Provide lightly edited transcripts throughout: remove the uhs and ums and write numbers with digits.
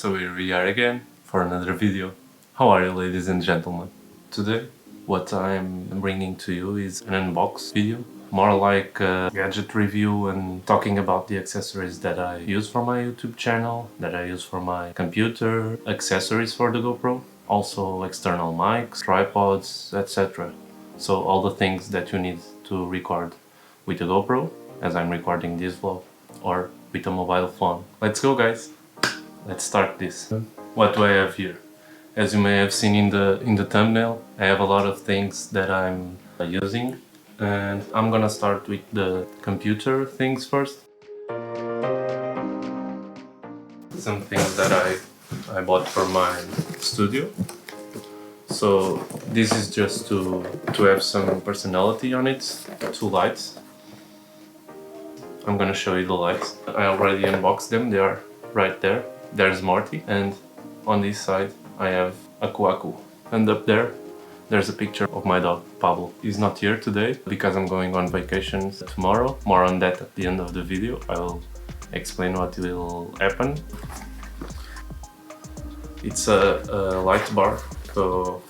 So here we are again for another video. How are you, ladies and gentlemen? Today what I'm bringing to you is an unbox video, more like a gadget review and talking about the accessories that I use for my YouTube channel, that I use for my computer, accessories for the GoPro, also external mics, tripods, etc. So all the things that you need to record with a GoPro, as I'm recording this vlog, or with a mobile phone. Let's go, guys! Let's start this. What do I have here? As you may have seen in the thumbnail, I have a lot of things that I'm using, and I'm gonna start with the computer things first. Some things that I bought for my studio. So this is just to have some personality on it. Two lights. I'm gonna show you the lights. I already unboxed them, they are right there. There's Morty, and on this side I have Aku Aku. And up there, there's a picture of my dog, Pablo. He's not here today because I'm going on vacation tomorrow. More on that at the end of the video. I will explain what will happen. It's a light bar, so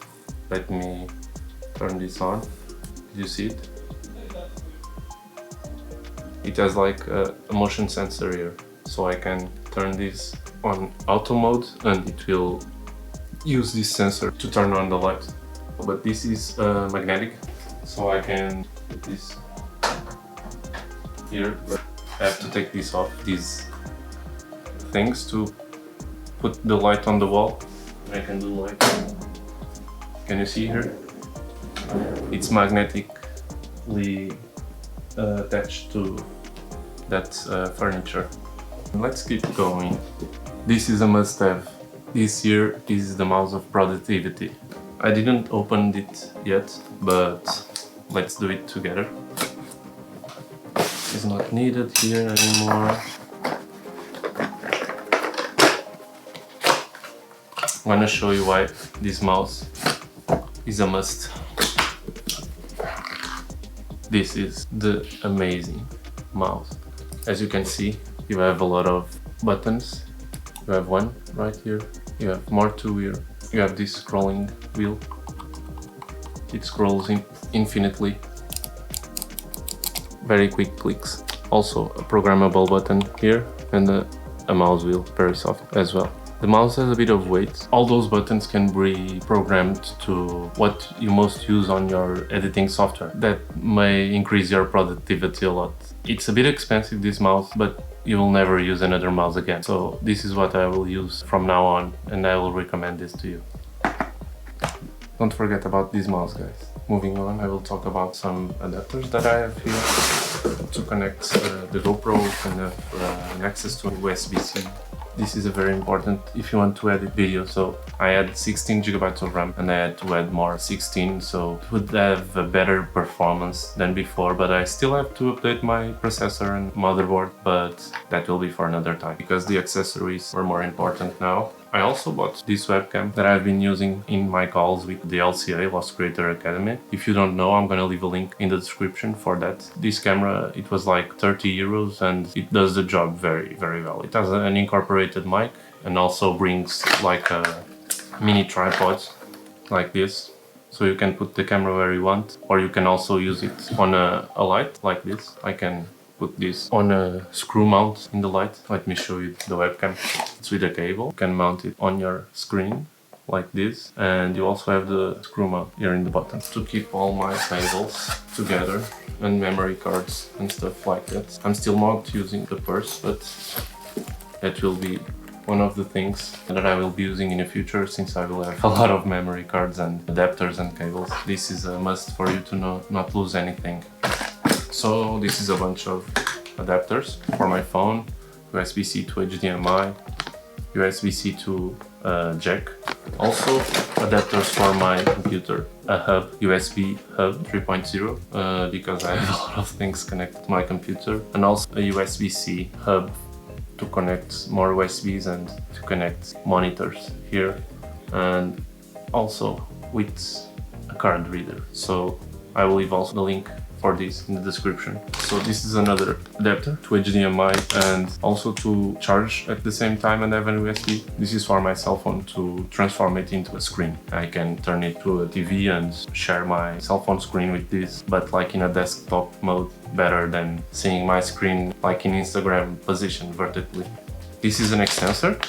let me turn this on. Did you see it? It has like a motion sensor here, so I can turn this on auto mode and it will use this sensor to turn on the light. But this is magnetic, so I can put this here, but I have to take this off, these things, to put the light on the wall. I can do like, can you see here? It's magnetically attached to that furniture. Let's keep going. This is a must-have. This here is the mouse of productivity. I didn't open it yet, but let's do it together. It's not needed here anymore. I'm gonna show you why this mouse is a must. This is the amazing mouse. As you can see, you have a lot of buttons. You have one right here, you have more two here, you have this scrolling wheel. It scrolls infinitely. Very quick clicks. Also a programmable button here and a mouse wheel, very soft as well. The mouse has a bit of weight. All those buttons can be programmed to what you most use on your editing software. That may increase your productivity a lot. It's a bit expensive, this mouse, but you will never use another mouse again. So this is what I will use from now on, and I will recommend this to you. Don't forget about this mouse, guys. Moving on, I will talk about some adapters that I have here to connect the GoPro and have an access to USB-C. This is a very important if you want to edit video. So I had 16 GB of RAM and I had to add more 16, so it would have a better performance than before, but I still have to update my processor and motherboard, but that will be for another time because the accessories were more important now. I also bought this webcam that I've been using in my calls with the LCA, Lost Creator Academy. If you don't know, I'm gonna leave a link in the description for that. This camera, it was like 30 euros and it does the job very, very well. It has an incorporated mic and also brings like a mini tripod like this. So you can put the camera where you want, or you can also use it on a light like this. I can put this on a screw mount in the light. Let me show you the webcam. It's with a cable. You can mount it on your screen like this, and you also have the screw mount here in the bottom to keep all my cables together and memory cards and stuff like that. I'm still not using the purse, but that will be one of the things that I will be using in the future, since I will have a lot of memory cards and adapters and cables. This is a must for you to not lose anything. So this is a bunch of adapters for my phone, USB-C to HDMI, USB-C to jack. Also adapters for my computer, a hub, USB hub 3.0, because I have a lot of things connected to my computer, and also a USB-C hub to connect more USBs and to connect monitors here, and also with a card reader. So I will leave also the link for this in the description. So this is another adapter to HDMI and also to charge at the same time and have an USB. This is for my cell phone to transform it into a screen. I can turn it to a TV and share my cell phone screen with this, but like in a desktop mode, better than seeing my screen like in Instagram position vertically. This is an extensor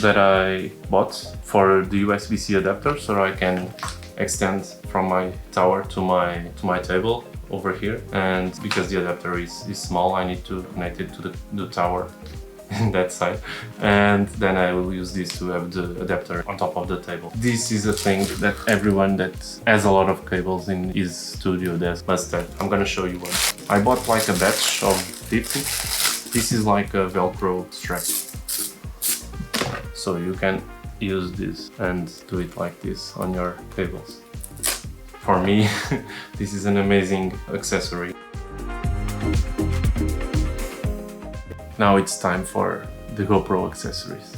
that I bought for the USB-C adapter, so I can extend from my tower to my table over here. And because the adapter is small, I need to connect it to the tower in that side, and then I will use this to have the adapter on top of the table. This is a thing that everyone that has a lot of cables in his studio must have. I'm gonna show you one. I bought like a batch of 50. This is like a Velcro strap. So you can use this and do it like this on your cables. For me, this is an amazing accessory. Now it's time for the GoPro accessories.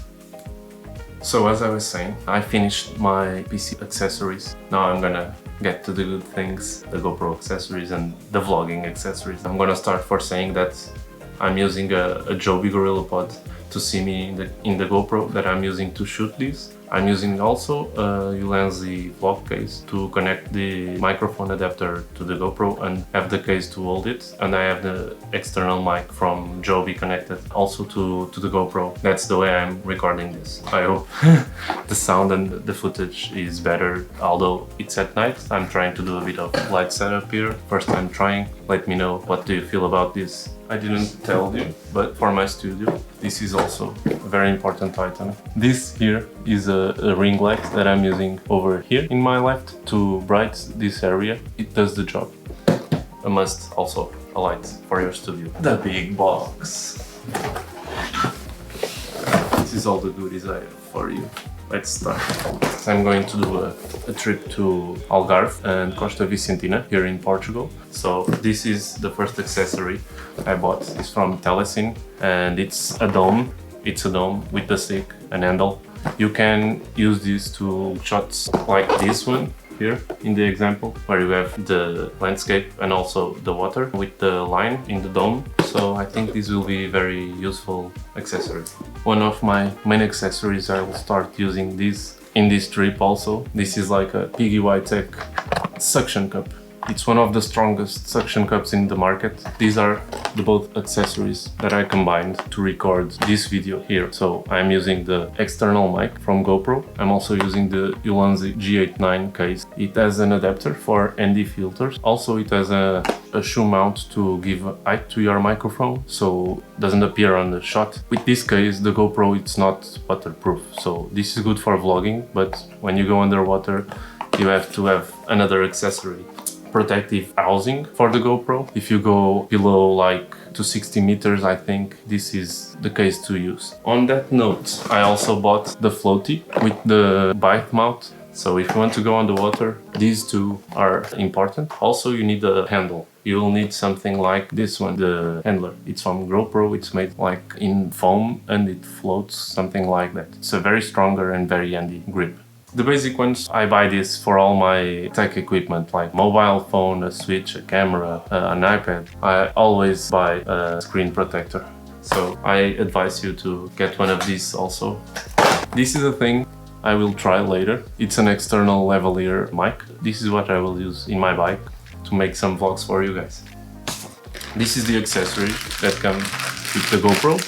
So as I was saying, I finished my PC accessories. Now I'm gonna get to the good things, the GoPro accessories and the vlogging accessories. I'm gonna start for saying that I'm using a Joby GorillaPod to see me in the GoPro that I'm using to shoot this. I'm using also a Ulanzi vlog case to connect the microphone adapter to the GoPro and have the case to hold it. And I have the external mic from Joby connected also to the GoPro. That's the way I'm recording this. I hope the sound and the footage is better, although it's at night. I'm trying to do a bit of light setup here. First time trying. Let me know what do you feel about this. I didn't tell you, but for my studio, this is also a very important item. This here is a ring light that I'm using over here in my left to bright this area. It does the job. A must also a light for your studio. The big box. This is all the goodies I have for you. Let's start. I'm going to do a trip to Algarve and Costa Vicentina here in Portugal. So this is the first accessory I bought. It's from Telesin and it's a dome. It's a dome with the stick, an handle. You can use this to shots like this one here in the example, where you have the landscape and also the water with the line in the dome. So I think this will be a very useful accessory. One of my main accessories, I will start using this in this trip also. This is like a Piggy Whitetech suction cup. It's one of the strongest suction cups in the market. These are the both accessories that I combined to record this video here. So I'm using the external mic from GoPro. I'm also using the Ulanzi G89 case. It has an adapter for ND filters. Also it has a shoe mount to give height to your microphone, so it doesn't appear on the shot. With this case, the GoPro, it's not waterproof. So this is good for vlogging, but when you go underwater, you have to have another accessory. Protective housing for the GoPro. If you go below like to 60 meters, I think this is the case to use. On that note, I also bought the floaty with the bite mount. So if you want to go on the water, these two are important. Also, you need a handle. You will need something like this one, the handler. It's from GoPro, it's made like in foam and it floats, something like that. It's a very stronger and very handy grip. The basic ones, I buy this for all my tech equipment, like mobile phone, a switch, a camera, an iPad. I always buy a screen protector. So I advise you to get one of these also. This is a thing I will try later. It's an external lavalier mic. This is what I will use in my bike to make some vlogs for you guys. This is the accessory that comes with the GoPro.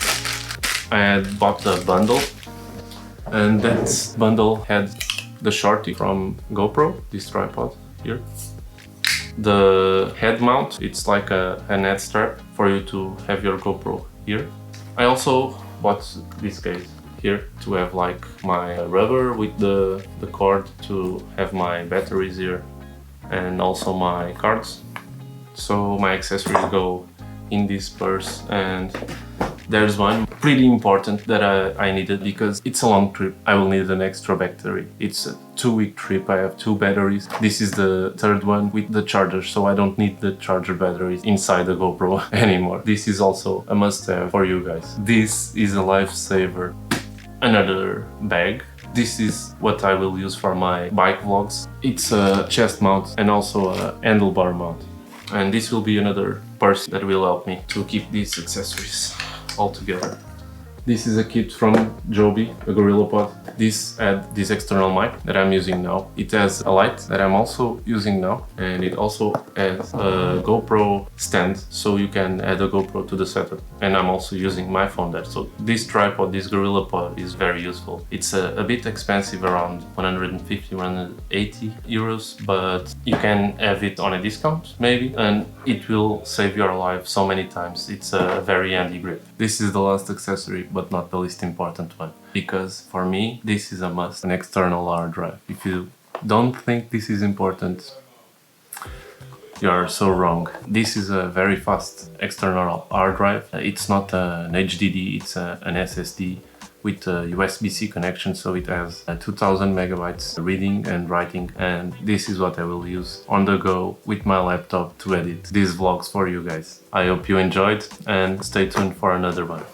I had bought a bundle, and that bundle had the shorty from GoPro, this tripod here. The head mount, it's like a head strap for you to have your GoPro here. I also bought this case here to have like my rubber with the cord to have my batteries here and also my cards. So my accessories go in this purse, and there's one pretty important that I needed because it's a long trip. I will need an extra battery. It's a 2-week trip. I have 2 batteries. This is the third one with the charger, so I don't need the charger batteries inside the GoPro anymore. This is also a must-have for you guys. This is a lifesaver. Another bag. This is what I will use for my bike vlogs. It's a chest mount and also a handlebar mount. And this will be another purse that will help me to keep these accessories all together. This is a kit from Joby, a GorillaPod. This had this external mic that I'm using now. It has a light that I'm also using now, and it also has a GoPro stand, so you can add a GoPro to the setup. And I'm also using my phone there. So this tripod, this GorillaPod, is very useful. It's a bit expensive, around 150, 180 euros, but you can have it on a discount maybe, and it will save your life so many times. It's a very handy grip. This is the last accessory, but not the least important one, because for me this is a must, an external hard drive. If you don't think this is important, you are so wrong. This is a very fast external hard drive. It's not an HDD, it's an SSD with a USB-C connection, so it has 2000 megabytes reading and writing, and this is what I will use on the go with my laptop to edit these vlogs for you guys. I hope you enjoyed, and stay tuned for another one.